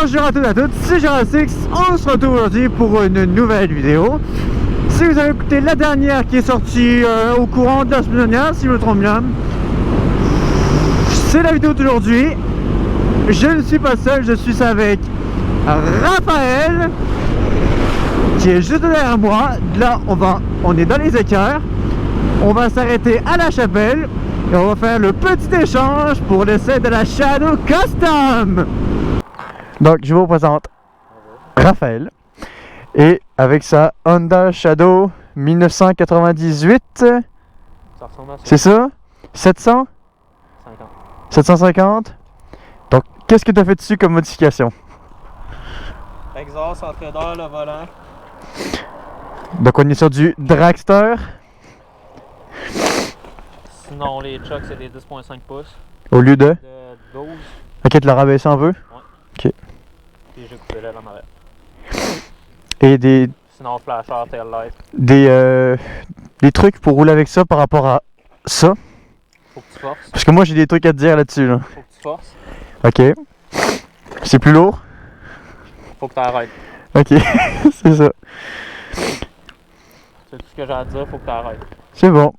Bonjour à tous et à toutes, c'est Gérald6, on se retrouve aujourd'hui pour une nouvelle vidéo. Si vous avez écouté la dernière qui est sortie au courant de la semaine dernière, si je me trompe bien, c'est la vidéo d'aujourd'hui. Je ne suis pas seul, je suis avec Raphaël, qui est juste derrière moi. Là, on est dans les écarts. On va s'arrêter à la chapelle et on va faire le petit échange pour l'essai de la Shadow Custom. Donc, je vous présente Raphaël et avec sa Honda Shadow 1998. C'est ça? 700? 50. 750? Donc, qu'est-ce que tu as fait dessus comme modification? Exhaust, entrée d'air, le volant. Donc, on est sur du dragster. Sinon, les chucks, c'est des 10.5 pouces. Au lieu de? De 12. Ok, tu l'as rabaissé un peu? Ouais. Ok. Puis j'ai coupé l'aile en arrière. Et des Sinon, flasher, tail light. des trucs pour rouler avec ça par rapport à ça? Faut que tu forces. Parce que moi, j'ai des trucs à te dire là-dessus, là. Faut que tu forces. Ok. C'est plus lourd? Faut que tu arrêtes. Ok, c'est ça. C'est tout ce que j'ai à dire, faut que tu arrêtes. C'est bon.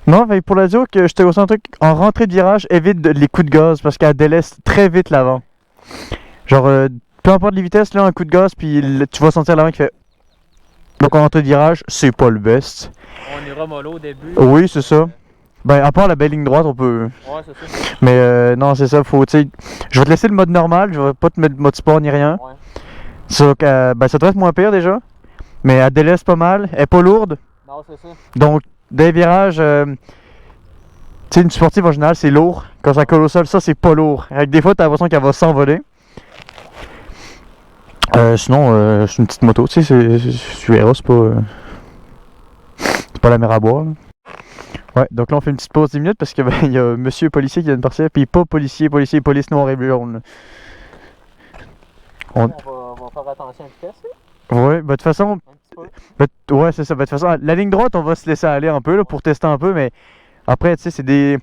Non, mais pour la dire que je te conseille un truc, en rentrée de virage, évite les coups de gaz parce qu'elle délaisse très vite l'avant. Genre, peu importe les vitesses, là, un coup de gaz, puis tu vas sentir l'avant qui fait. Donc en rentrée de virage, c'est pas le best. On ira mollo au début. Oui, c'est ça. Ben, à part la belle ligne droite, on peut. Ouais, c'est ça. Mais non, c'est ça, faut, tu sais. Je vais te laisser le mode normal, je vais pas te mettre le mode sport ni rien. Ouais. Ça, ben, ça devrait être moins pire déjà. Mais elle délaisse pas mal, elle est pas lourde. Non, c'est ça. Donc, des virages, tu sais, une sportive en général, c'est lourd. Quand ça colle au sol, ça, c'est pas lourd. Avec des fois, t'as l'impression qu'elle va s'envoler. Sinon, c'est une petite moto, tu sais, tu verras, c'est pas la mer à boire. Là. Ouais, donc là, on fait une petite pause 10 minutes parce que ben, y a monsieur policier qui vient de partir, puis pas policier, police noire et blonde. On va faire attention à la vitesse. Ouais, bah de toute façon, Un petit peu. ouais, c'est ça. Bah, de toute façon, la ligne droite, on va se laisser aller un peu là, pour tester un peu, mais après, tu sais, c'est les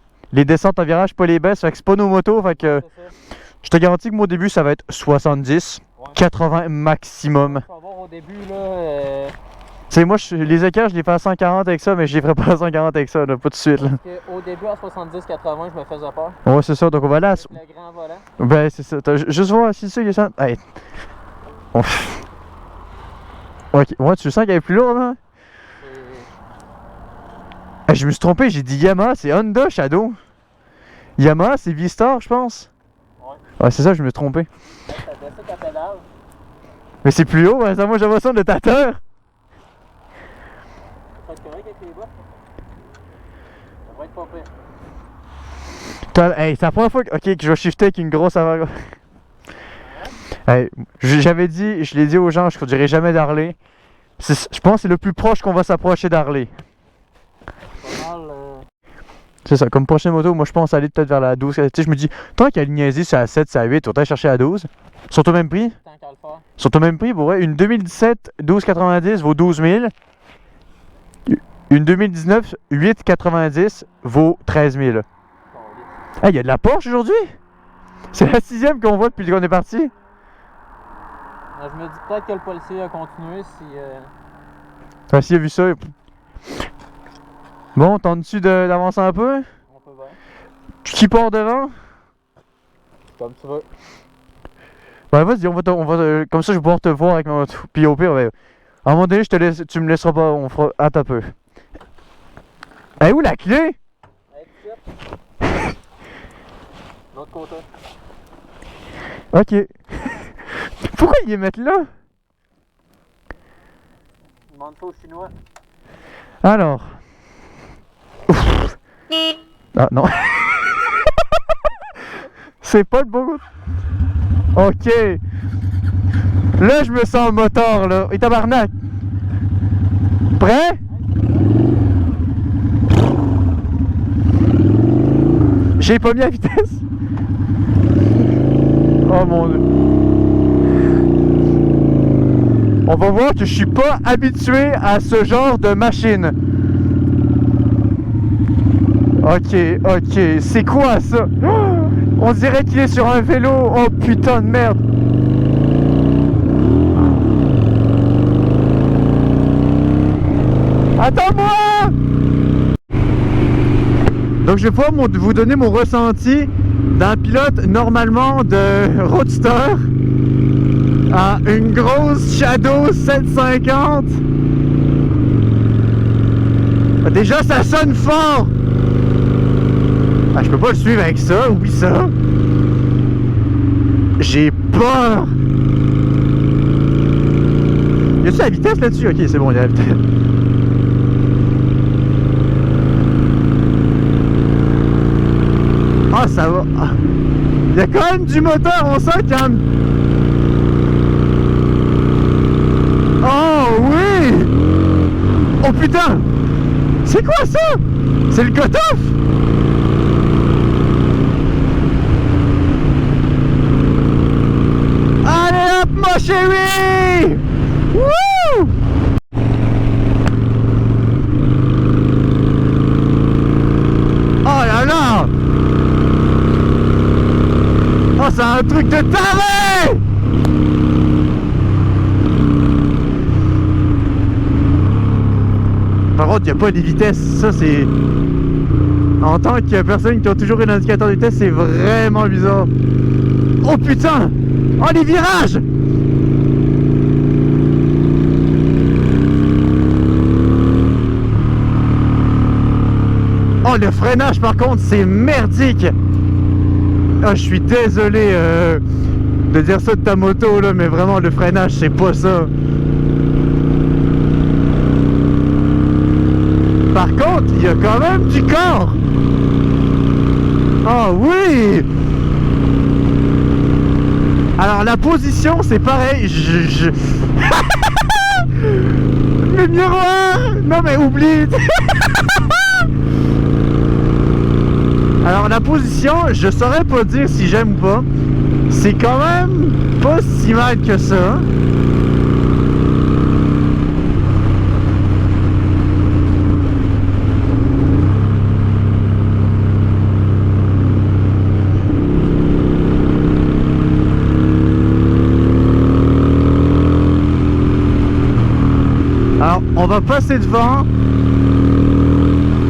descentes en virage, pas les baisses, fait que c'est pas nos motos, fait que je te garantis que moi au début, ça va être 70, Ouais. 80 maximum. On va voir au début, là. Tu sais, moi, les écarts, je les fais à 140 avec ça, mais je les ferai pas à 140 avec ça, là, pas tout de suite. Là. Parce qu'au début, à 70-80, je me faisais peur. Ouais, c'est ça, donc on va là. Avec le grand volant. Ben, c'est ça. Juste voir si ça, il y a ça. Hey. Ok, ouais, tu sens qu'elle est plus lourde, là? Hey, je me suis trompé, j'ai dit Yamaha, c'est Honda Shadow. Yamaha, c'est V-Star, je pense. Ouais, c'est ça, je me suis trompé. Hey, ça descend ta pédale. Mais c'est plus haut, hein, ça, moi j'ai l'impression de tateur. Ça va être correct avec les bottes? Ça va être pas pire. Hey, c'est la première fois que je vais shifter avec une grosse avant. Hey, j'avais dit, je l'ai dit aux gens, je ne conduirai jamais d'Harley. Je pense que c'est le plus proche qu'on va s'approcher d'Harley. Pas mal. C'est ça, comme prochaine moto, moi je pense aller peut-être vers la 12. Tu sais, je me dis, tant qu'à niaiser, c'est à 7, c'est à 8, autant chercher à 12. Ils sont au même prix? Tant qu'à le faire. Ils sont au même prix, pour vrai. Une 2017 12,90 vaut 12 000. Une 2019 8,90 vaut 13 000. Ah, il y a de la Porsche aujourd'hui? C'est la 6e qu'on voit depuis qu'on est parti. Je me dis peut-être que le policier a continué si. Enfin, s'il a vu ça. Bon, tentes-tu d'avancer un peu? On peut voir. Qui part devant? Comme tu veux. Ben vas-y, comme ça je vais pouvoir te voir avec mon moto. Puis au pire, ben, à un moment donné, tu me laisseras pas, on fera. Attends un peu. Elle est où la clé? Hey, l'autre côté. Ok. Pourquoi ils les mettent là? Demande ça aux Chinois. Alors. Ouf. Ah non. C'est pas le bon goût. Ok. Là, je me sens moteur, là. Et tabarnak. Prêt? J'ai pas mis la vitesse. Oh mon dieu. On va voir que je suis pas habitué à ce genre de machine. Ok, c'est quoi ça? Oh, on dirait qu'il est sur un vélo. Oh putain de merde. Attends-moi! Donc je vais pouvoir vous donner mon ressenti d'un pilote normalement de roadster à une grosse Shadow 750. Déjà ça sonne fort! Ah, je peux pas le suivre avec ça, oublie ça. J'ai peur! Y a-tu la vitesse là-dessus? Ok, c'est bon, il y a la vitesse. Ah, ça va. Il y a quand même du moteur, on sent qu'il y a un... Oh oui! Oh putain! C'est quoi ça? C'est le cut-off? Allez hop, mon chéri! Wouh! Oh là là! Oh, c'est un truc de taré! Par contre, il n'y a pas de vitesse. Ça, c'est... En tant que personne qui a toujours un indicateur de vitesse, c'est vraiment bizarre. Oh putain! Oh, les virages! Oh, le freinage, par contre, c'est merdique! Ah, je suis désolé de dire ça de ta moto, là, mais vraiment, le freinage, c'est pas ça. Par contre, il y a quand même du corps! Oh oui! Alors, la position, c'est pareil. Le miroir! Non, mais oublie! Alors, la position, je saurais pas dire si j'aime ou pas. C'est quand même pas si mal que ça. Alors, on va passer devant.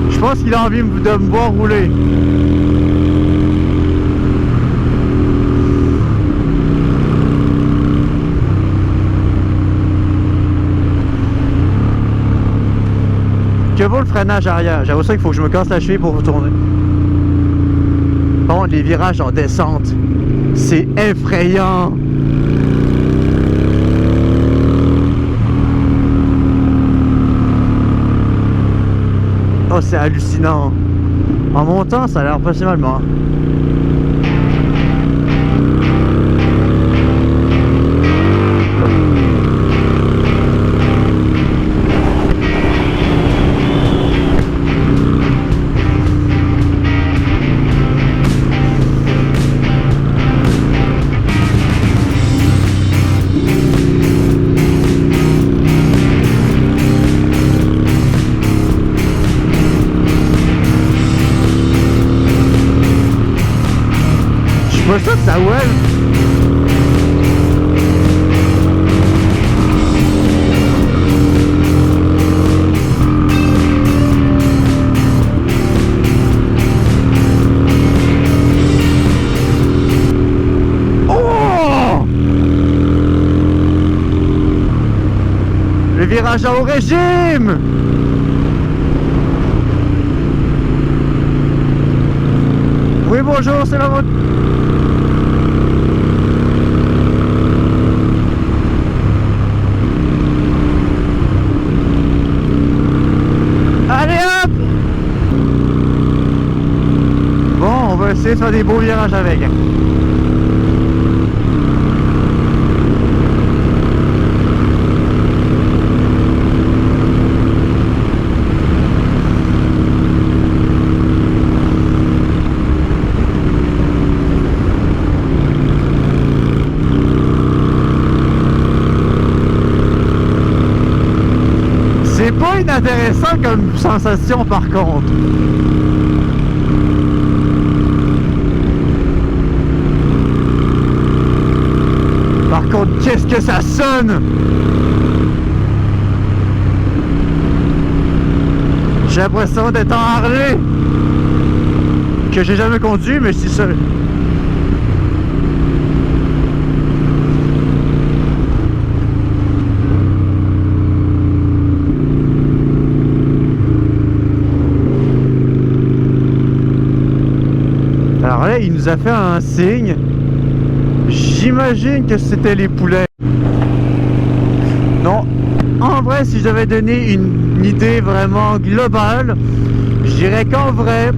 Je pense qu'il a envie de me voir rouler. Que vaut le freinage arrière? J'avoue ça qu'il faut que je me casse la cheville pour retourner. Bon, les virages en descente, c'est effrayant. Oh, c'est hallucinant. En montant, ça a l'air pas si mal, moi. Je vois ça que ça ouais. Oh! Le virage à haut régime! Oui, bonjour, c'est la moto. Allez hop! Bon, on va essayer de faire des beaux virages avec. C'est pas inintéressant comme sensation par contre. Par contre, qu'est-ce que ça sonne! J'ai l'impression d'être en Harley. Que j'ai jamais conduit, mais je suis seul. Alors là, il nous a fait un signe. J'imagine que c'était les poulets. Non, en vrai, si j'avais donné une idée vraiment globale, je dirais qu'en vrai,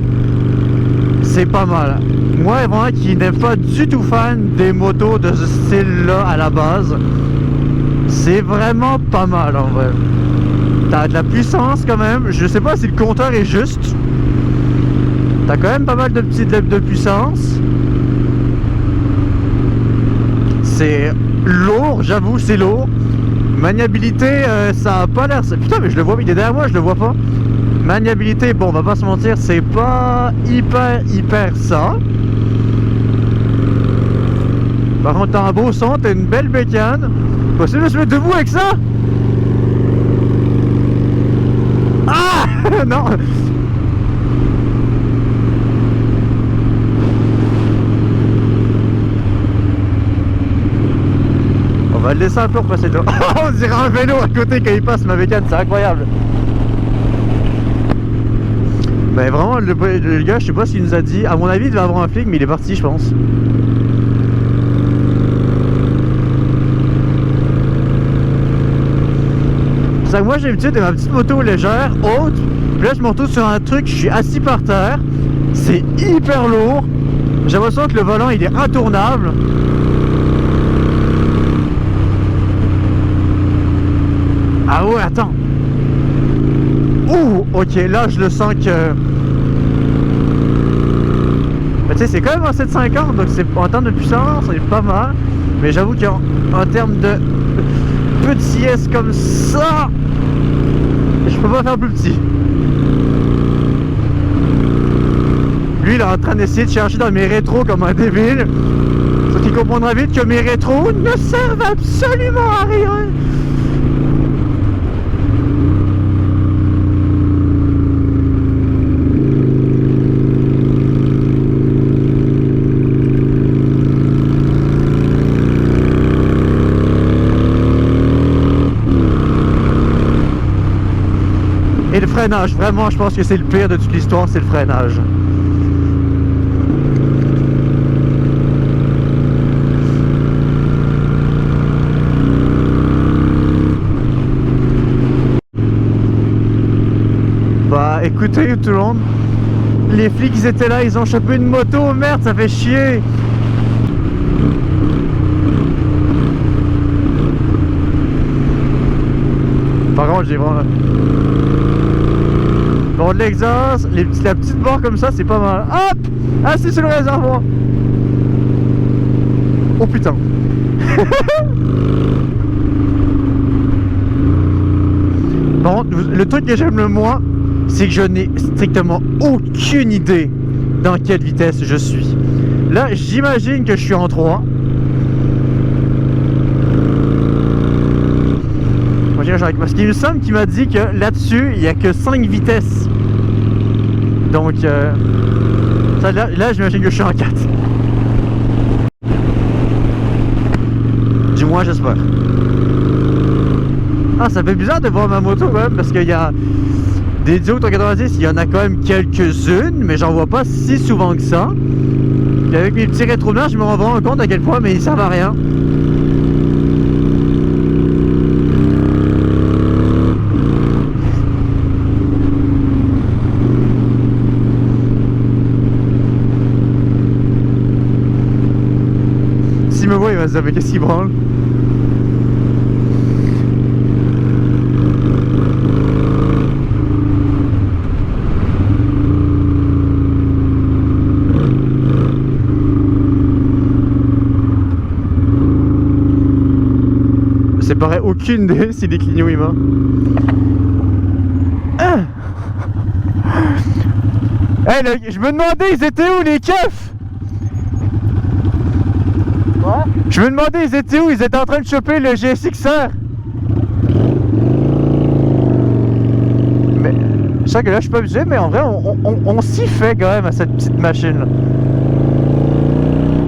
c'est pas mal. Moi, vraiment, qui n'est pas du tout fan des motos de ce style-là à la base, c'est vraiment pas mal en vrai. T'as de la puissance quand même. Je sais pas si le compteur est juste. T'as quand même pas mal de petites lèvres de puissance. C'est lourd, j'avoue, c'est lourd. Maniabilité, ça a pas l'air... Putain, mais je le vois, il est derrière moi, je le vois pas. Maniabilité, bon, on va pas se mentir, c'est pas hyper ça. Par contre, t'as un beau son, t'as une belle bécane. Possible de se mettre debout avec ça? Ah non. On va le laisser un peu repasser là. On dirait un vélo à côté quand il passe ma bécane, c'est incroyable. Mais vraiment, le gars, je sais pas ce qu'il nous a dit. À mon avis, il devait avoir un flic, mais il est parti, je pense. C'est ça que moi, j'ai l'habitude de ma petite moto légère, haute. Puis là, je me retrouve sur un truc, je suis assis par terre. C'est hyper lourd. J'ai l'impression que le volant, il est intournable. Ah ouais, attends. Ouh, ok, là, je le sens que... Tu sais, c'est quand même un 750, donc c'est en termes de puissance, c'est pas mal. Mais j'avoue qu'en termes de petitesse comme ça, je peux pas faire plus petit. Lui, il est en train d'essayer de chercher dans mes rétros comme un débile. Sauf qu'il comprendra vite que mes rétros ne servent absolument à rien. Et le freinage, vraiment, je pense que c'est le pire de toute l'histoire, c'est le freinage. Bah écoutez tout le monde, les flics ils étaient là, ils ont chopé une moto, merde, ça fait chier. Par contre, j'ai vraiment... Bon, de l'exhaust, la petite barre comme ça, c'est pas mal. Hop! Ah, c'est sur le réservoir. Oh putain. Par contre, le truc que j'aime le moins, c'est que je n'ai strictement aucune idée dans quelle vitesse je suis. Là, j'imagine que je suis en 3. Parce qu'il me semble qu'il m'a dit que là-dessus, il n'y a que 5 vitesses. Donc, ça, là j'imagine que je suis en 4. Du moins, j'espère. Ah, ça fait bizarre de voir ma moto quand même, parce qu'il y a des Duo 390, il y en a quand même quelques-unes, mais j'en vois pas si souvent que ça. Et avec mes petits rétro-blancs, je me rends vraiment compte à quel point, mais ils servent à rien. Me voit, il va se dire mais qu'est-ce qu'il branle? C'est pareil, aucune idée si des clignot il m'a. Hey, je me demandais ils étaient où les keufs? Je me demandais ils étaient où, ils étaient en train de choper le GSX-R. Mais C'est ça que là, je suis pas habitué, mais en vrai, on s'y fait quand même à cette petite machine.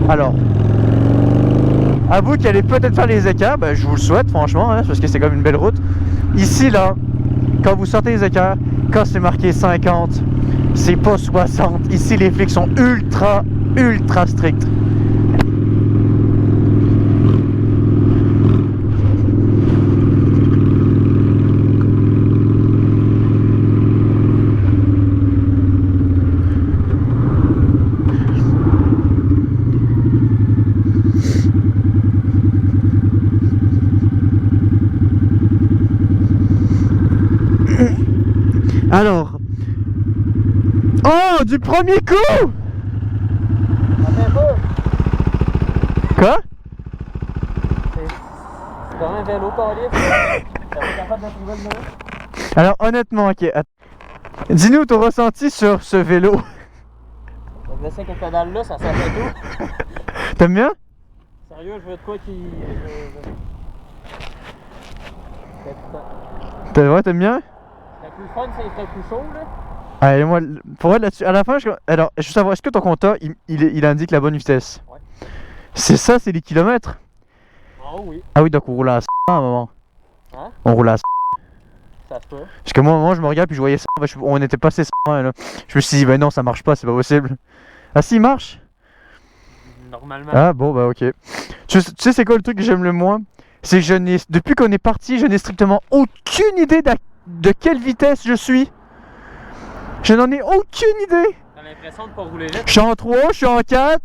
Alors, à vous qui allez peut-être faire les écarts, ben, je vous le souhaite franchement, hein, parce que c'est comme une belle route. Ici, là, quand vous sortez les écarts, quand c'est marqué 50, c'est pas 60. Ici, les flics sont ultra stricts. Alors, oh, du premier coup! Attends un peu. Quoi? C'est comme un vélo calice. T'as pas capable de trouver le nom? Alors, honnêtement, ok, dis-nous ton ressenti sur ce vélo. Je sais que pédale là, ça fait tout. T'aimes bien? Sérieux, je veux de quoi qui. Ouais, t'aimes bien? Le plus fun, c'est le plus chaud, là. Allez, moi, pour vrai, là-dessus, à la fin, alors, je veux savoir, est-ce que ton compteur, il indique la bonne vitesse? Ouais. C'est ça, c'est les kilomètres? Oh oui. Ah oui, donc on roule à 100 à un moment. Hein? On roule à 100. Ça se peut. Parce que moi, je me regarde, puis je voyais 100, on était passé 100, là. Je me suis dit, ben non, ça marche pas, c'est pas possible. Ah si, il marche? Normalement. Ah bon, bah ok. Tu sais, c'est quoi le truc que j'aime le moins? C'est que depuis qu'on est parti, je n'ai strictement aucune idée de quelle vitesse je suis. Je n'en ai aucune idée. T'as l'impression de pas rouler vite? Je suis en 3, je suis en 4.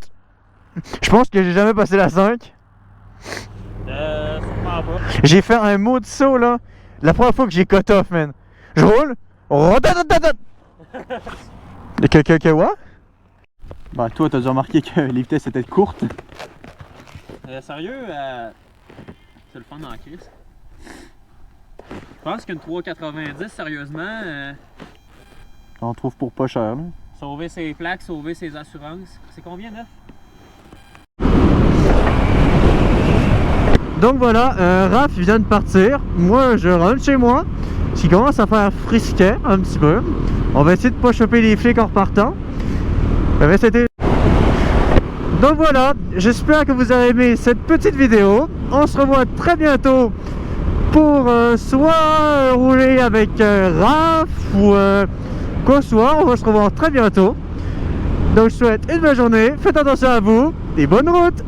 Je pense que j'ai jamais passé la 5. Sûrement pas. J'ai fait un mot de saut là. La première fois que j'ai cut off, man. Je roule. Que what? Bah toi t'as déjà remarqué que les vitesses étaient courtes. Sérieux, c'est le fun dans la crise. Je pense qu'une 3,90 sérieusement, On trouve pour pas cher là. sauver ses plaques, sauver ses assurances. C'est combien neuf? Donc voilà, Raph vient de partir. Moi je rentre chez moi. Ce qui commence à faire frisquet un petit peu. On va essayer de pas choper les flics en repartant. Mais c'était... Donc voilà, j'espère que vous avez aimé cette petite vidéo. On se revoit très bientôt pour soit rouler avec Raph ou quoi soit. On va se revoir très bientôt. Donc je vous souhaite une bonne journée, faites attention à vous et bonne route.